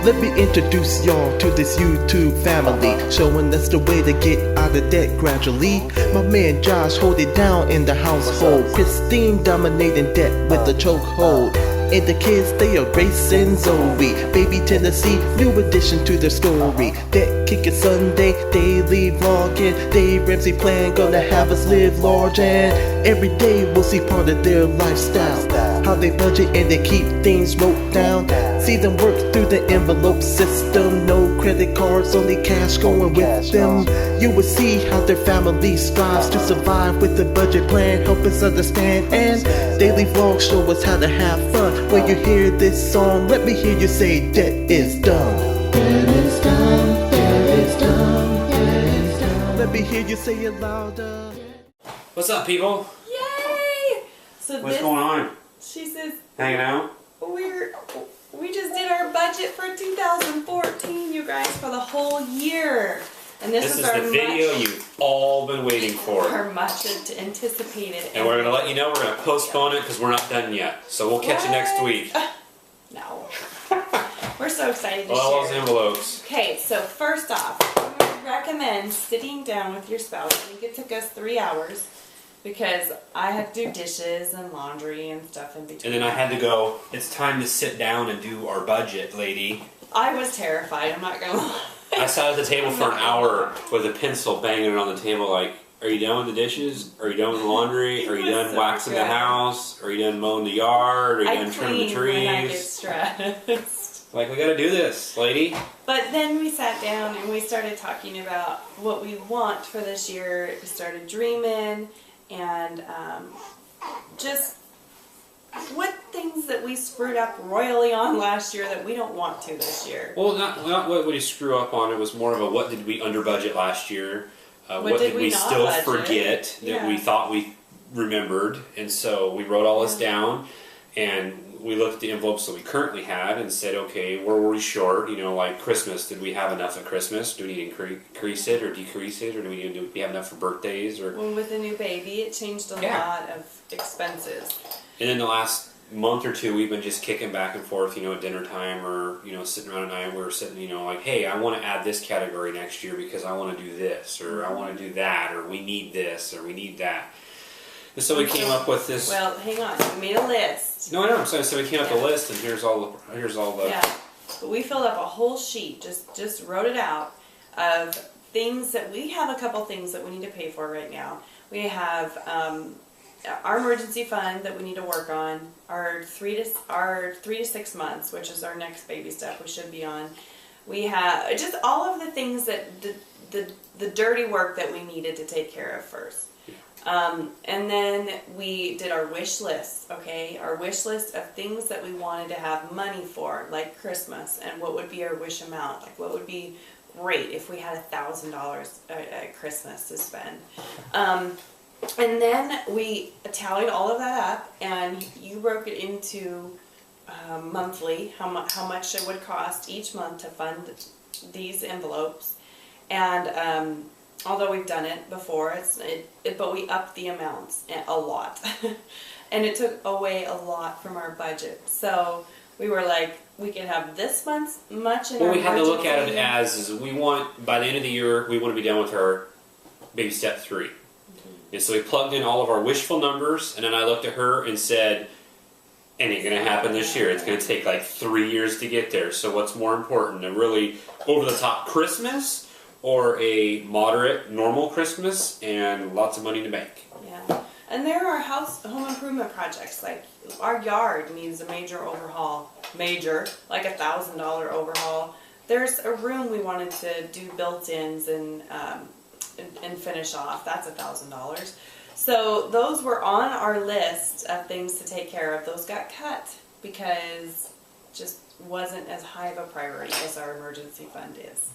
Let me introduce y'all to this YouTube family, showing us the way to get out of debt gradually. My man Josh hold it down in the household, Christine dominating debt with a chokehold. And the kids, they are Grace and Zoe. Baby Tennessee, new addition to their story. Debt kicking Sunday, daily vlogging. Dave Ramsey plan, gonna have us live large. And every day we'll see part of their lifestyle, how they budget and they keep things wrote down. See them work through the envelope system. No credit cards, only cash going with them. You will see how their family strives to survive with the budget plan. Help us understand, and daily vlogs show us how to have fun. When you hear this song, let me hear you say debt is dumb. Debt is dumb, debt is dumb, debt is dumb. Let me hear you say it louder. What's up, people? Yay! So What's going on? She says, hanging out? We just did our budget for 2014, you guys, for the whole year. And this is the video you've all been waiting for. Our much anticipated. And we're going to let you know we're going to postpone it because we're not done yet. So we'll catch you next week. No. We're so excited to share. All those envelopes. Okay, so first off, we recommend sitting down with your spouse. I think it took us 3 hours because I had to do dishes and laundry and stuff in between. And then I had to go, it's time to sit down and do our budget, lady. I was terrified, I'm not going to lie. I sat at the table for an hour with a pencil banging it on the table like, are you done with the dishes? Are you done with the laundry? Are you done waxing the house? Are you done mowing the yard? Are you done trimming the trees? When I get stressed. Like, we gotta do this, lady. But then we sat down and we started talking about what we want for this year. We started dreaming and just what things that we screwed up royally on last year that we don't want to this year. Well, not what we screw up on. It was more of a what did we under budget last year? What did we still forget that we thought we remembered? And so we wrote all this down, and we looked at the envelopes that we currently had and said, okay, where were we short? You know, like Christmas, did we have enough at Christmas? Do we need to increase it or decrease it? Or do we have enough for birthdays? Or well, with a new baby, it changed a lot of expenses. And then the last month or two, we've been just kicking back and forth, you know, at dinner time or, you know, sitting around at night. We were sitting, you know, like, hey, I want to add this category next year because I want to do this, or I want to do that, or we need this, or we need that. And so we came up with this. Well, hang on. We made a list. No, I know. So we came up with a list, and here's all the. Yeah, but we filled up a whole sheet. Just wrote it out of things that we have. A couple things that we need to pay for right now. We have our emergency fund that we need to work on. Our 3 to 6 months, which is our next baby step. We should be on. We have just all of the things that the dirty work that we needed to take care of first. And then we did our wish list, okay? Our wish list of things that we wanted to have money for, like Christmas, and what would be our wish amount, like what would be great if we had $1,000 at Christmas to spend. And then we tallied all of that up, and you broke it into monthly, how much it would cost each month to fund these envelopes. And although we've done it before, but we upped the amounts a lot. And it took away a lot from our budget. So we were like, we can have this much in our budget. Well, we had to look at it as is we want, by the end of the year, we want to be done with our baby step 3. And so we plugged in all of our wishful numbers, and then I looked at her and said, it ain't going to happen this year. It's going to take like 3 years to get there. So what's more important, a really over-the-top Christmas or a moderate, normal Christmas and lots of money in the bank? Yeah. And there are home improvement projects. Like our yard needs a major overhaul. Major, like $1,000 overhaul. There's a room we wanted to do built-ins and finish off. That's $1,000. So those were on our list of things to take care of. Those got cut because just wasn't as high of a priority as our emergency fund is.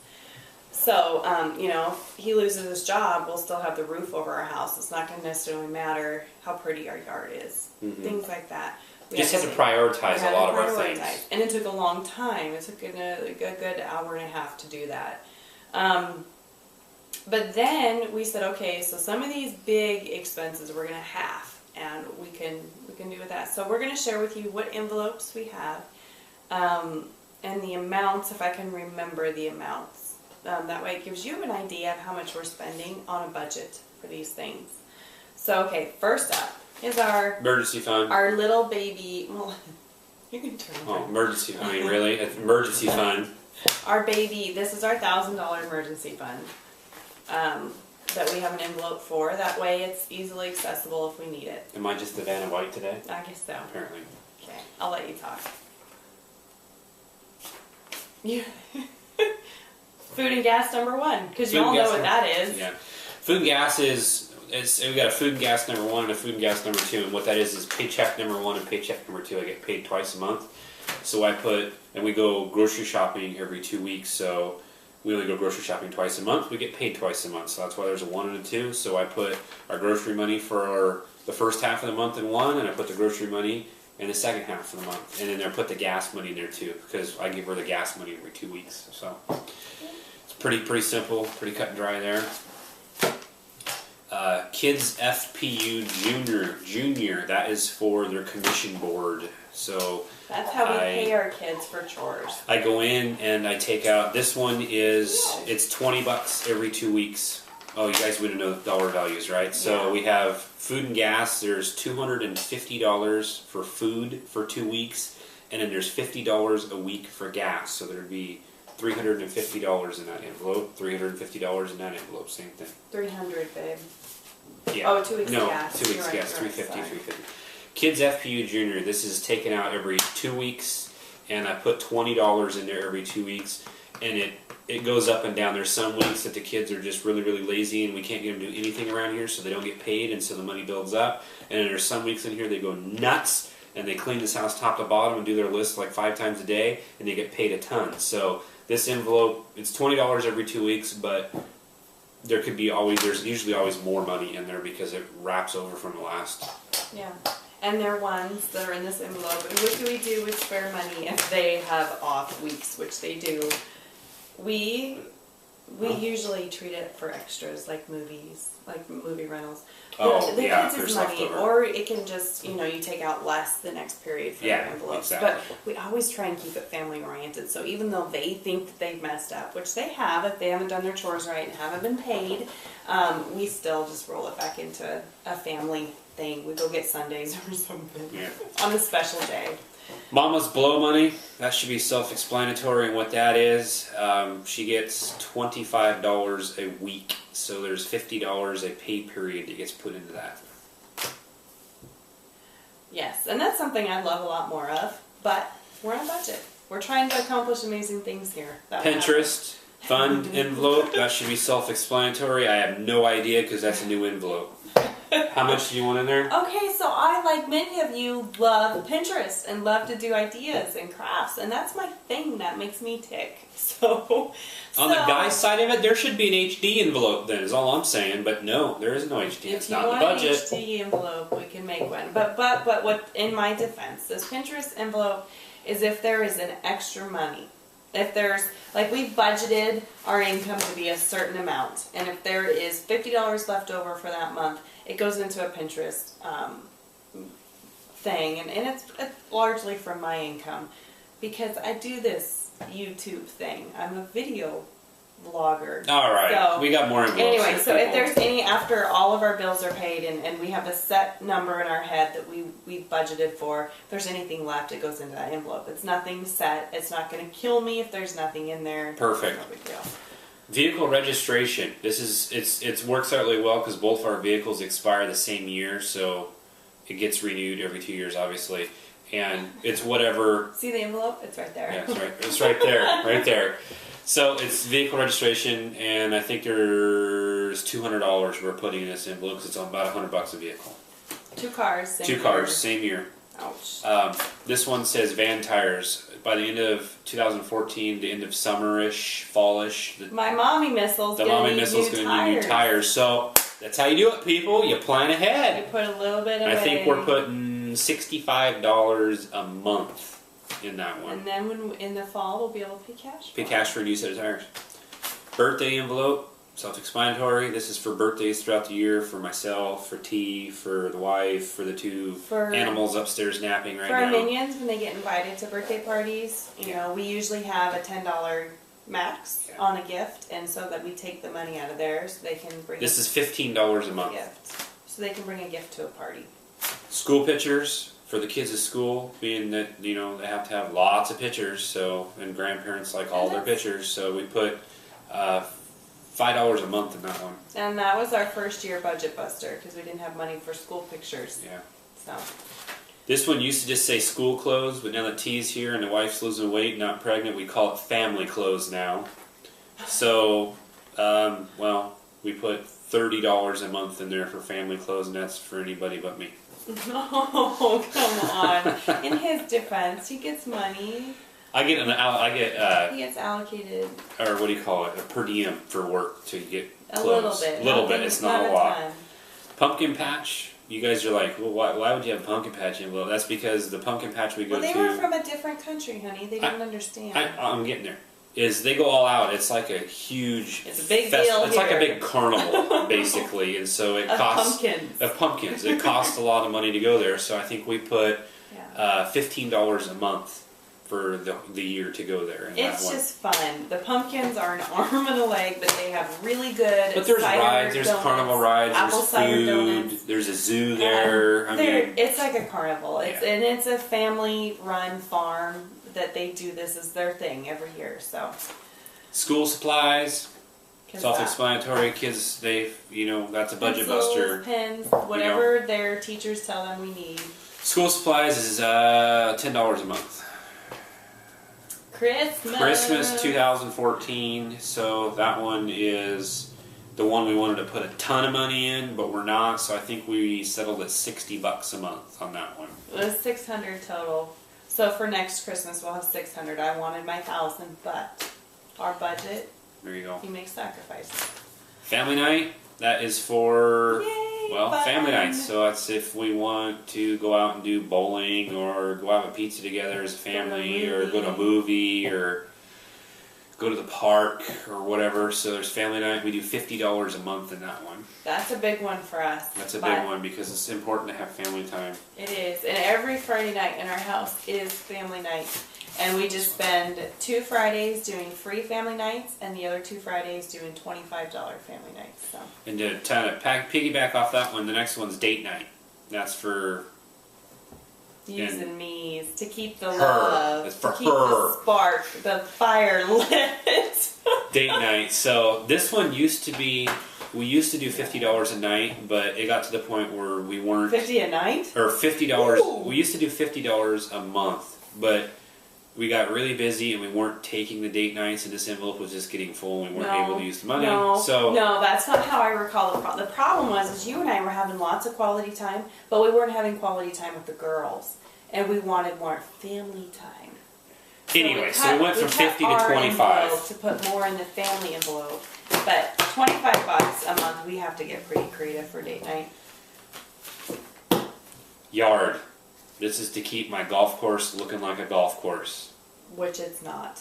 So, you know, if he loses his job, we'll still have the roof over our house. It's not going to necessarily matter how pretty our yard is. Mm-hmm. Things like that. We just have to prioritize a lot of our things. And it took a long time. It took a good hour and a half to do that. But then we said, okay, so some of these big expenses we're going to half, and we can do with that. So we're going to share with you what envelopes we have. and the amounts, if I can remember the amounts. That way it gives you an idea of how much we're spending on a budget for these things. So, okay, first up is our Emergency fund. our little baby. Well, you can turn. Oh, emergency. I mean, really? It's emergency fund. Our baby. This is our $1,000 emergency fund that we have an envelope for. That way, it's easily accessible if we need it. Am I just the Vanna White today? I guess so. Apparently. Okay, I'll let you talk. You. Food and gas number one, because you all know what that is. Yeah. Food and gas we got a food and gas number one and a food and gas number two, and what that is paycheck number one and paycheck number two. I get paid twice a month, so and we go grocery shopping every 2 weeks, so we only go grocery shopping twice a month. We get paid twice a month, so that's why there's a one and a two. So I put our grocery money for the first half of the month in one, and I put the grocery money in the second half of the month, and then I put the gas money in there too, because I give her the gas money every 2 weeks. So it's pretty simple, pretty cut and dry there. Kids FPU Junior, that is for their commission board. So that's how we pay our kids for chores. I go in and I take out, this one it's $20 every 2 weeks. Oh, you guys wouldn't know the dollar values, right? So we have food and gas, there's $250 for food for 2 weeks, and then there's $50 a week for gas. So there'd be $350 in that envelope, $350 in that envelope, same thing. 300, babe. Yeah. Oh, 2 weeks no, gas. 2 weeks gas, 350. Kids FPU Junior, this is taken out every 2 weeks, and I put $20 in there every 2 weeks, and it goes up and down. There's some weeks that the kids are just really lazy, and we can't get them to do anything around here, so they don't get paid, and so the money builds up. And then there's some weeks in here they go nuts, and they clean this house top to bottom and do their list like 5 times a day, and they get paid a ton. So this envelope, it's $20 every 2 weeks, but there's usually always more money in there because it wraps over from the last. Yeah. And they're ones that are in this envelope. And what do we do with spare money if they have off weeks, which they do? We usually treat it for extras, like movies, like movie rentals. Oh, the yeah, kids' there's money, leftover. or it can just, you take out less the next period for their envelopes. Exactly. But we always try and keep it family oriented. So even though they think that they've messed up, which they have if they haven't done their chores right and haven't been paid, we still just roll it back into a family thing. We go get Sundays or something on a special day. Mama's blow money, that should be self-explanatory, and what that is, she gets $25 a week, so there's $50 a pay period that gets put into that. Yes, and that's something I'd love a lot more of, but we're on a budget. We're trying to accomplish amazing things here. Pinterest fund envelope, that should be self-explanatory. I have no idea because that's a new envelope. How much do you want in there? Okay, so I, like many of you, love Pinterest and love to do ideas and crafts, and that's my thing that makes me tick. So On the guy's side of it, there should be an HD envelope then, is all I'm saying, but no, there is no HD. It's not in the budget. If you want an HD envelope, we can make one. But what, in my defense, this Pinterest envelope is if there is an extra money. If there's, like, we've budgeted our income to be a certain amount, and if there is $50 left over for that month, it goes into a Pinterest thing, and it's largely from my income, because I do this YouTube thing. I'm a video vlogger. All right, so, we got more envelopes. Anyway, so if there's any, after all of our bills are paid and we have a set number in our head that we budgeted for, if there's anything left, it goes into that envelope. It's nothing set. It's not going to kill me if there's nothing in there. Perfect. No big deal. Vehicle registration. This is it works out really well because both our vehicles expire the same year, so it gets renewed every 2 years, obviously. And it's whatever. See the envelope? It's right there. Yeah, it's right there, right there. So it's vehicle registration, and I think there's $200 we're putting in this envelope because it's about $100 a vehicle. 2 cars. Same Two cars, same year. Ouch. This one says van tires. By the end of 2014, the end of summerish, fallish. My mommy missile's The gonna mommy need missile's new going to need new tires. So that's how you do it, people. You plan You ahead. put a little bit away. I think we're putting $65 a month in that one. And then in the fall, we'll be able to pay cash. Pay cash for a new set of tires. Birthday envelope. self-explanatory. This is for birthdays throughout the year, for myself, for T, for the wife, for the two animals upstairs napping right for now. our minions, when they get invited to birthday parties, you know, we usually have a $10 max on a gift, and so that we take the money out of there so they can bring. This is $15 a month. Gift, so they can bring a gift to a party. School pictures for the kids at school, being that, you know, they have to have lots of pictures, so, and grandparents like all their pictures, so we put $5 a month in that one. And that was our first year budget buster because we didn't have money for school pictures. Yeah. So. This one used to just say school clothes, but now that T's here and the wife's losing weight, not pregnant, we call it family clothes now. So, well, we put $30 a month in there for family clothes, and that's for anybody but me. No, come on. In his defense, he gets money. He gets allocated. Or what do you call it? A per diem for work to get A clothes. little bit. A little bit. It's not a lot. Ton. Pumpkin patch. You guys are like, well, why would you have pumpkin patch envelope? That's because the pumpkin patch we go to. Well, they were from a different country, honey. They didn't understand. I'm getting there. Is they go all out. It's like a huge. It's a big deal. It's like a big carnival, basically, and so it costs pumpkins. It costs a lot of money to go there. So I think we put $15 a month for the year to go there. It's just fun. The pumpkins are an arm and a leg, but they have really good. But there's rides, there's donuts, carnival rides, apple there's cider food, donuts. there's a zoo there. I mean, it's like a carnival. And it's a family-run farm that they do. This is their thing every year. So school supplies, self-explanatory. Kids, that's a budget buster. Pens, whatever their teachers tell them we need. School supplies is $10 a month. Christmas 2014, so that one is the one we wanted to put a ton of money in, but we're not, so I think we settled at $60 a month on that one. It was $600 total. So for next Christmas we'll have $600. I wanted my $1,000, but our budget, there you go. You make sacrifices. Family night, that is for fun. Family night. So that's if we want to go out and do bowling or go have a pizza together as a family or go to a movie or go to the park or whatever. So there's family night. We do $50 a month in that one. That's a big one for us. That's a big one because it's important to have family time. It is. And every Friday night in our house is family night. And we just spend 2 Fridays doing free family nights and the other 2 Fridays doing $25 family nights. So. And to kind of piggyback off that one, the next one's date night. That's for Yous and me's, to keep the love, to keep the spark, the fire lit. Date night. So this one used to be, we used to do $50 a night, but it got to the point where we weren't... 50 a night? Or $50. Ooh. We used to do $50 a month, but we got really busy and we weren't taking the date nights, and this envelope was just getting full and we weren't able to use the money. No, that's not how I recall the problem. The problem was you and I were having lots of quality time, but we weren't having quality time with the girls, and we wanted more family time. Anyway, so we went from 50 to 25 to put more in the family envelope, but $25 a month. We have to get pretty creative for date night. Yard. This is to keep my golf course looking like a golf course. Which it's not.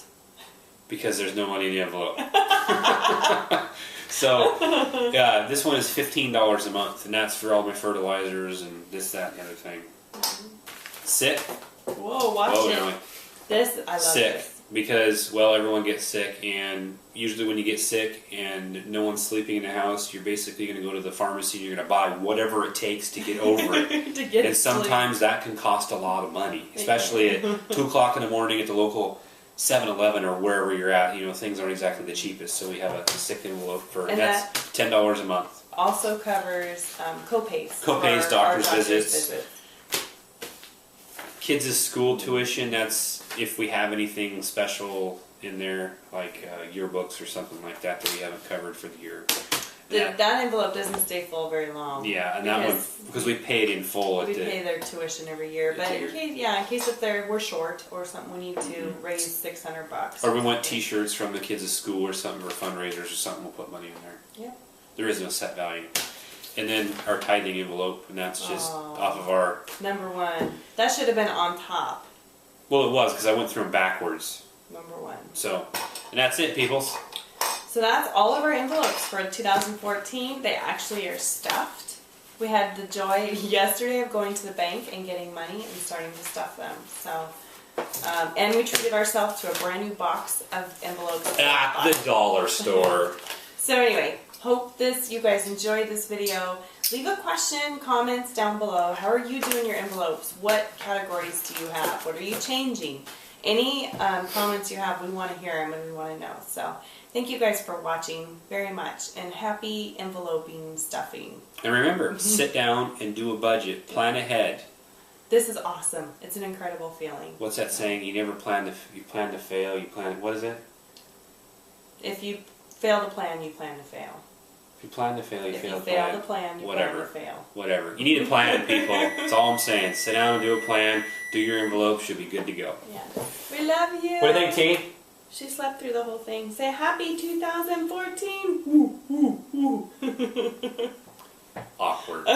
Because there's no money in the envelope. So, this one is $15 a month, and that's for all my fertilizers and this, that, and the other thing. Sick. Whoa, watch it. No. This, I love sick. this. Because, well, everyone gets sick, and usually when you get sick and no one's sleeping in the house, you're basically going to go to the pharmacy and you're going to buy whatever it takes to get over it. To get and sometimes that can cost a lot of money, especially at 2 o'clock in the morning at the local 7-Eleven or wherever you're at. Things aren't exactly the cheapest, so we have a sick envelope for, and that's $10 a month. Also covers co-pays. Co-pays, doctor's visits. Kids' school tuition, that's if we have anything special in there, like yearbooks or something like that we haven't covered for the year. That envelope doesn't stay full very long. Yeah, and that one, because we pay it in full. We pay their tuition every year, but in case if we're short or something, we need to raise $600. Or we want T-shirts from the kids' school or something, or fundraisers or something, we'll put money in there. Yeah. There is no set value. And then our tithing envelope, and that's just off of our... Number 1. That should have been on top. Well, it was, because I went through them backwards. Number 1. So, and that's it, peoples. So that's all of our envelopes for 2014. They actually are stuffed. We had the joy yesterday of going to the bank and getting money and starting to stuff them. So, and we treated ourselves to a brand new box of envelopes At the dollar store. So anyway, hope you guys enjoyed this video. Leave a question, comments down below. How are you doing your envelopes? What categories do you have? What are you changing? Any comments you have, we want to hear them and we want to know. So thank you guys for watching very much, and happy enveloping stuffing. And remember, sit down and do a budget. Plan ahead. This is awesome. It's an incredible feeling. What's that saying? You never plan to fail. You plan. What is it? If you fail to plan, you plan to fail. If you plan to fail, you If fail you to fail plan. to plan, you Whatever. plan to fail. Whatever. You need a plan, people. That's all I'm saying. Sit down and do a plan. Do your envelope. Should be good to go. Yeah. We love you. What do you think, T? She slept through the whole thing. Say happy 2014. Woo, woo, woo. Awkward.